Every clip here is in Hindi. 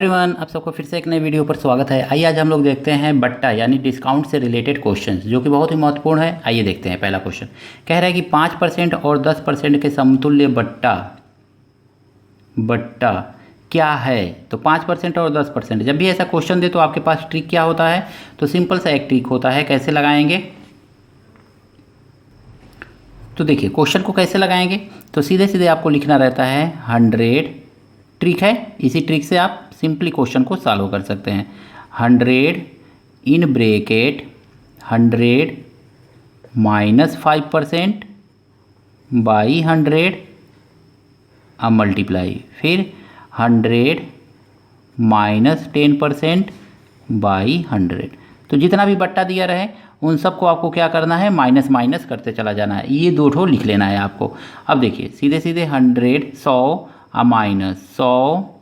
एवरीवन, आप सबको फिर से एक नए वीडियो पर स्वागत है। आइए आज हम लोग देखते हैं बट्टा यानी डिस्काउंट से रिलेटेड क्वेश्चंस जो कि बहुत ही महत्वपूर्ण है। आइए देखते हैं। पहला क्वेश्चन कह रहा है कि 5% और 10% के समतुल्य बट्टा बट्टा क्या है। तो 5% और 10%, जब भी ऐसा क्वेश्चन दे तो आपके पास ट्रिक क्या होता है। तो सिंपल सा एक ट्रिक होता है। कैसे लगाएंगे, तो देखिए क्वेश्चन को कैसे लगाएंगे। तो सीधे सीधे आपको लिखना रहता है 100। ट्रिक है, इसी ट्रिक से आप सिंपली क्वेश्चन को सॉल्व कर सकते हैं। 100 इन ब्रैकेट 100 माइनस 5% बाई 100 अब मल्टीप्लाई, फिर 100 माइनस 10% बाई 100। तो जितना भी बट्टा दिया रहे उन सबको आपको क्या करना है, माइनस माइनस करते चला जाना है। ये दो ठो लिख लेना है आपको। अब देखिए सीधे सीधे 100 100 माइनस 100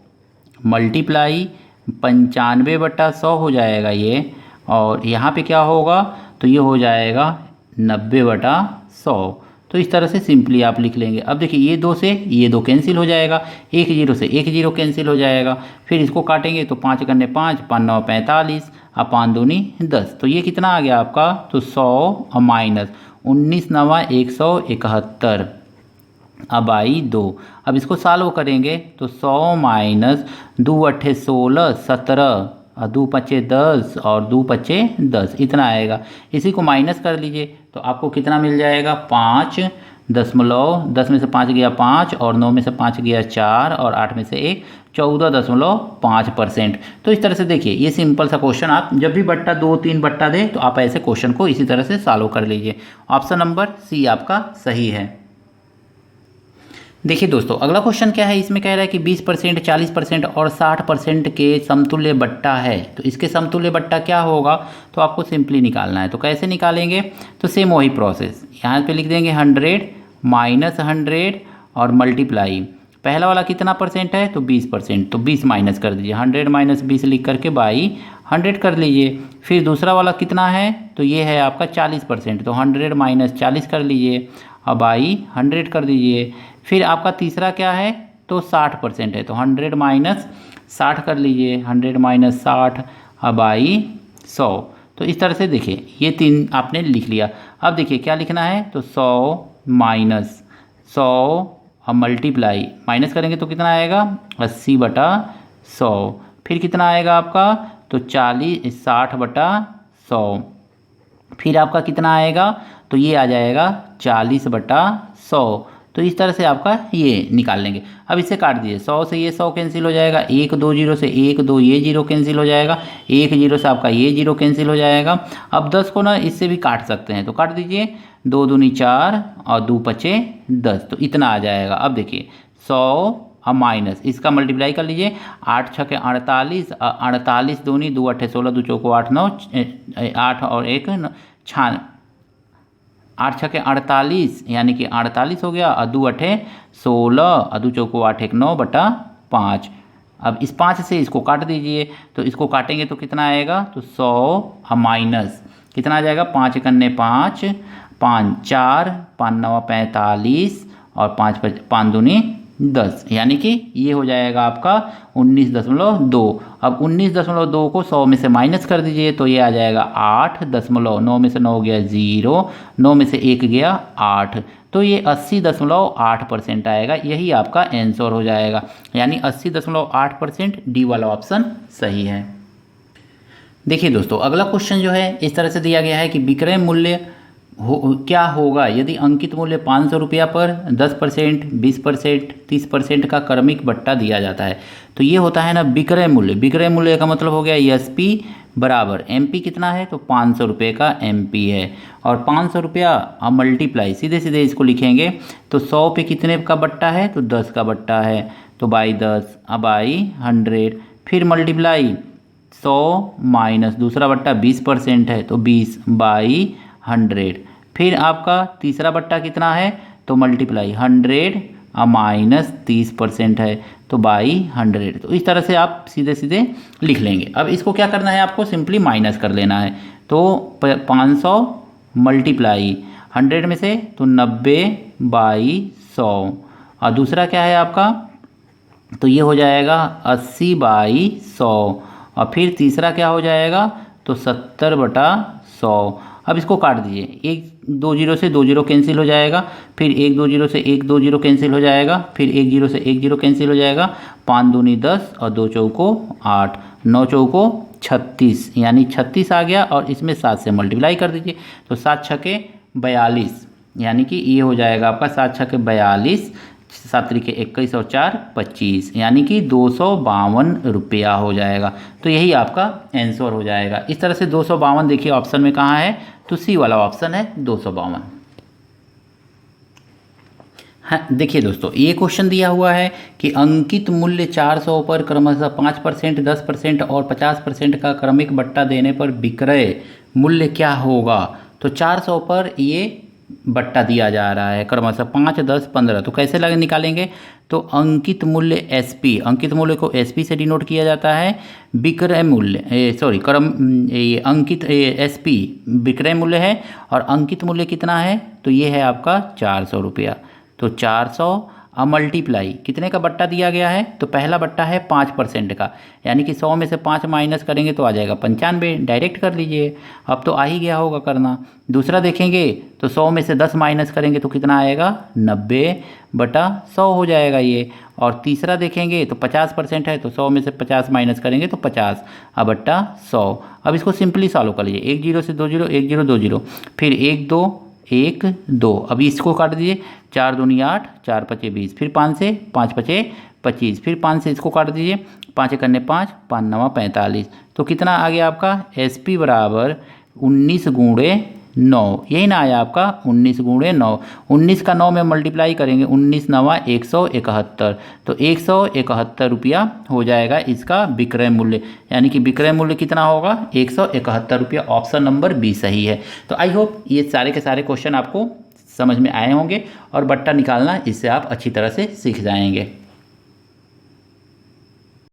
मल्टीप्लाई 95/100 हो जाएगा ये। और यहाँ पे क्या होगा, तो ये हो जाएगा 90/100। तो इस तरह से सिंपली आप लिख लेंगे। अब देखिए ये दो से ये दो कैंसिल हो जाएगा, एक जीरो से एक जीरो कैंसिल हो जाएगा। फिर इसको काटेंगे तो 5 करने 5 5 9 45 और 5 दूनी 10। तो ये कितना आ गया आपका, तो 100 माइनस 19 9 171 अब आई 2। अब इसको सॉल्व करेंगे तो 100 माइनस 2 अट्ठे 16 17 और 2 पच्चे 10 और 2 पच्चे 10 इतना आएगा। इसी को माइनस कर लीजिए तो आपको कितना मिल जाएगा, 5.10 में से 5 गया 5 और 9 में से 5 गया 4 और 8 में से 1 14.5%। तो इस तरह से देखिए ये सिंपल सा क्वेश्चन आप जब भी बट्टा 2-3 बट्टा दे तो आप ऐसे क्वेश्चन को इसी तरह से सॉल्व कर लीजिए। ऑप्शन नंबर सी आपका सही है। देखिए दोस्तों अगला क्वेश्चन क्या है, इसमें कह रहा है कि 20%, 40% और 60% के समतुल्य बट्टा है। तो इसके समतुल्य बट्टा क्या होगा, तो आपको सिंपली निकालना है। तो कैसे निकालेंगे, तो सेम वही प्रोसेस। यहाँ पे लिख देंगे 100 माइनस 100 और मल्टीप्लाई। पहला वाला कितना परसेंट है, तो 20%, तो 20 माइनस कर दीजिए। 100 माइनस 20 लिख करके बाई 100 कर लीजिए। फिर दूसरा वाला कितना है, तो ये है आपका 40%, तो 100 माइनस 40 कर लीजिए अब बाई 100 कर दीजिए। फिर आपका तीसरा क्या है, तो 60% है, तो 100 माइनस 60 कर लीजिए। 100 माइनस 60 अब बाई 100। तो इस तरह से देखिए ये तीन आपने लिख लिया। अब देखिए क्या लिखना है, तो 100 माइनस 100 अब मल्टीप्लाई, माइनस करेंगे तो कितना आएगा 80/100। फिर कितना आएगा आपका, तो 60/100। फिर आपका कितना आएगा, तो ये आ जाएगा 40/100। तो इस तरह से आपका ये निकाल लेंगे। अब इसे काट दीजिए, 100 से ये 100 कैंसिल हो जाएगा, 1 2 जीरो से 1 2 ये जीरो कैंसिल हो जाएगा, 1 जीरो से आपका ये जीरो कैंसिल हो जाएगा। अब 10 को ना इससे भी काट सकते हैं, तो काट दीजिए, 2 दूनी 4 और 2 पचे 10, तो इतना आ जाएगा। अब देखिए 100 अब माइनस इसका मल्टीप्लाई कर लीजिए, 8 छः के 48, 48 दूनी 2 अट्ठे 16 2 चौको 8 9 8 और 1 6 8 छः के 48 यानी कि 48 हो गया, और 2 अट्ठे 16 और 2 चौको 8 1 9/5। अब इस 5 से इसको काट दीजिए, तो इसको काटेंगे तो कितना आएगा, तो 100 माइनस कितना आ जाएगा, 5 कन्ने 5 5 4 5 9 45 और 5 दूनी 10, यानी कि ये हो जाएगा आपका 19.2। अब 19.2 को 100 में से माइनस कर दीजिए तो ये आ जाएगा 8.9 में से 9 गया 0, 9 में से 1 गया 8, तो ये 80.8% आएगा। यही आपका आंसर हो जाएगा, यानी 80.8% डी वाला ऑप्शन सही है। देखिए दोस्तों अगला क्वेश्चन जो है इस तरह से दिया गया है कि विक्रय मूल्य क्या होगा यदि अंकित मूल्य 500 रुपया पर 10%, 20%, 30% का क्रमिक बट्टा दिया जाता है। तो ये होता है ना विक्रय मूल्य। विक्रय मूल्य का मतलब हो गया एसपी बराबर एमपी कितना है, तो 500 रुपये का एमपी है। और 500 रुपया अब मल्टीप्लाई, सीधे सीधे इसको लिखेंगे तो 100 पे कितने का बट्टा है, तो 10 का बट्टा है, तो बाई 10 अब बाई 100। फिर मल्टीप्लाई 100 माइनस दूसरा बट्टा 20% है, तो 20 बाई 100। फिर आपका तीसरा बट्टा कितना है, तो मल्टीप्लाई 100 माइनस 30% है, तो बाई 100। तो इस तरह से आप सीधे सीधे लिख लेंगे। अब इसको क्या करना है, आपको सिंपली माइनस कर लेना है। तो 500 मल्टीप्लाई 100 में से तो 90/100 और दूसरा क्या है आपका तो ये हो जाएगा 80/100। और फिर तीसरा क्या हो जाएगा, तो 70/100। अब इसको काट दीजिए, एक 2 जीरो से 2 जीरो कैंसिल हो जाएगा, फिर एक 2 जीरो से एक 2 जीरो कैंसिल हो जाएगा, फिर एक जीरो से एक जीरो कैंसिल हो जाएगा। 5 दूनी 10 और 2 चौको 8, 9 चौको 36, यानी 36 आ गया। और इसमें 7 से मल्टीप्लाई कर दीजिए, तो 7 छके 42, यानी कि ये हो जाएगा आपका 7 छके 42, 7 त्रिके 21 और 4 25, यानी कि 252 रुपया हो जाएगा। तो यही आपका आंसर हो जाएगा। इस तरह से 252 देखिए ऑप्शन में कहाँ है, तो सी वाला ऑप्शन है 252। हाँ देखिए दोस्तों, ये क्वेश्चन दिया हुआ है कि अंकित मूल्य 400 पर क्रमशः 5%, 10% और 50% का क्रमिक बट्टा देने पर विक्रय मूल्य क्या होगा। तो 400 पर ये बट्टा दिया जा रहा है क्रमशः 5, 10, 15। तो कैसे लगे निकालेंगे, तो अंकित मूल्य एसपी, अंकित मूल्य को एसपी से डिनोट किया जाता है। विक्रय मूल्य सॉरी ये अंकित एसपी विक्रय मूल्य है, और अंकित मूल्य कितना है, तो ये है आपका 400 रुपया। तो 400 मल्टीप्लाई कितने का बट्टा दिया गया है, तो पहला बट्टा है 5% का, यानी कि 100 में से 5 माइनस करेंगे तो आ जाएगा 95, डायरेक्ट कर लीजिए, अब तो आ ही गया होगा करना। दूसरा देखेंगे तो 100 में से 10 माइनस करेंगे तो कितना आएगा, 90/100 हो जाएगा ये। और तीसरा देखेंगे तो 50% है, तो 100 में से 50 माइनस करेंगे तो 50/100। अब इसको सिंपली सॉल्व कर लीजिए, 1 जीरो से 2 जीरो, 1 जीरो 2 जीरो, फिर 1 2 1 2। अभी इसको काट दीजिए, 4 दूनी 8, 4 पचे 20, फिर 5 से 5 पचे 25, फिर 5 से इसको काट दीजिए, 5 करने 5, 5 नवा 45। तो कितना आ गया आपका, एसपी बराबर 19 गुणे 9, यही ना आया आपका 19 गुणे 9। 19 का 9 में मल्टीप्लाई करेंगे, 19 नवा 171, तो 171 रुपया हो जाएगा इसका विक्रय मूल्य, यानी कि विक्रय मूल्य कितना होगा, 171 रुपया। ऑप्शन नंबर बी सही है। तो आई होप ये सारे के सारे क्वेश्चन आपको समझ में आए होंगे, और बट्टा निकालना इससे आप अच्छी तरह से सीख जाएंगे।